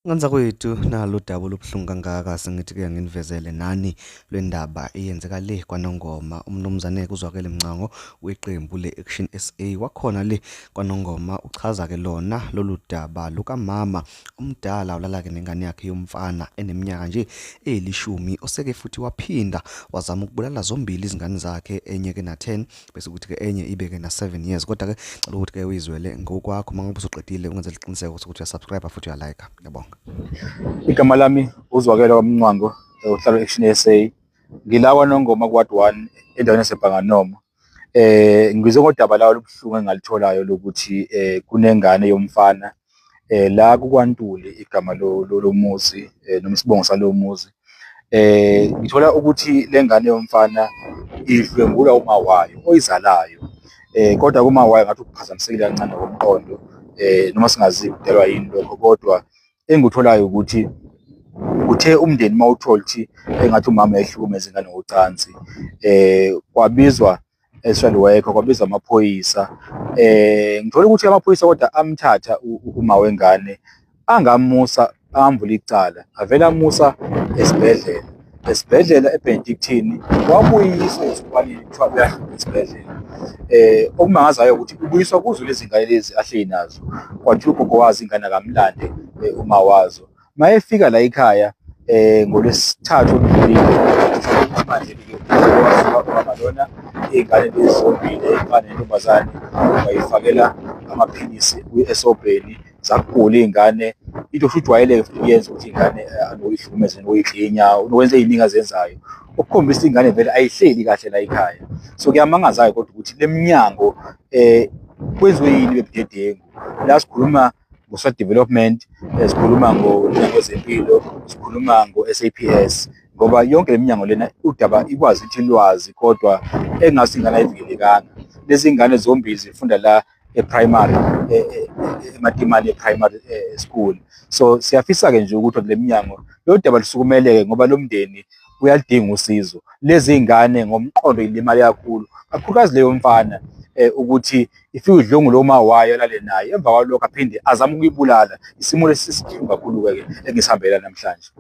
Nganza kwethu nalo daba olubuhlungu kangaka sengithi-ke nginivezele nani lwendaba eyenzeka le kwaNongoma. Umnumzane kuzwakele Mncango weqembu le-Action SA wakhona le kwaNongoma uchaza-ke lona lolu daba lukamama omdala ulala-ke nengane yakhe yomfana eneminyaka nje eyishumi oseke futhi waphinda wazama ukubulala zombili izingane zakhe, enye-ke na-10 bese kuthi-ke enye ibe-ke na-7 years. Kodwa-ke ngicela ukuthi-ke uyizwele ngokwakho mangabe usuqedile ungenze isiqiniseko sokuthi uyasubscribe futhi uyalike. Ngiyabonga. Igama lami uzwakele kwaMncwango, uhlala Action SA. Ngila kwaNongoma ku-Ward 1 endaweni yaseBhanganoma. Ngizwe ngodaba lawo lobuhlungu engalitholayo lokuthi kunengane yomfana la kuKwaNtuli igama lomuzi noma isibongo salowo muzi. Ngithola ukuthi lengane yomfana idlwengulwa uma wayo oyizalayo. Kodwa kuma wayo ngathi ukuphazamisekile kancane ngokomqondo, noma singazi kudalwa yini lokho, kodwa engikutholayo ukuthi uthe umndeni mawuthola ukuthi engathi umama ehlukumeza ingane ngocansi, kwabizwa social worker, kwabizwa amaphoyisa. Ngithola ukuthi amaphoyisa kodwa amthatha uma wengane angamusa, amvula icala, avela amusa esibhedlela eBenedictine, wabuyiswa esikhwanini kuthiwa uyahluka esibhedlela. Okumangazayo ukuthi ubuyiswa kuzo lezi ngane lezi ahleli nazo, kwathi ugogo wazi ingane akamlande uma wazo. Mayefika la ekhaya ngoLwesithathu oludlulile, manje-ke wasuka lona iy'ngane lezi zombili ey'fana nentombazane wayifakela amaphilisi esobheni zakugula iy'ngane. Into futhi ujwayele futhi uyenza ukuthi iy'ngane anoyihlukumeze noyidlinya nokwenza ey'ningi azenzayo, okukhombisa iy'ngane vele ayihleli kahle la ekhaya. So kuyamangazayo kodwa ukuthi le minyango kwenziwe yini bebudedengu. La sikhuluma ngo-social development, sikhuluma ngezempilo, sikhuluma ngo-SAPS, ngoba yonke le minyango lena udaba ikwazi ukuthi ilwazi kodwa engase ingane ayivikelekanga. Lezi ngane zombili zifunda la e-primary, eMatimane e-primary school. So siyafisa-ke nje ukuthi le minyango lo daba lusukumeleke ngoba lo mndeni uyalidinga usizo. Lezi ngane ngomqondo ilimale kakhulu, kakhulukazi leyo mfana, ukuthi ifike udlwengule uma wayo alale naye, emva kwalokho aphinde azame ukuyibulala. Isimo lesi sisibuhlungu kakhulu-ke engisihambela namhlanje.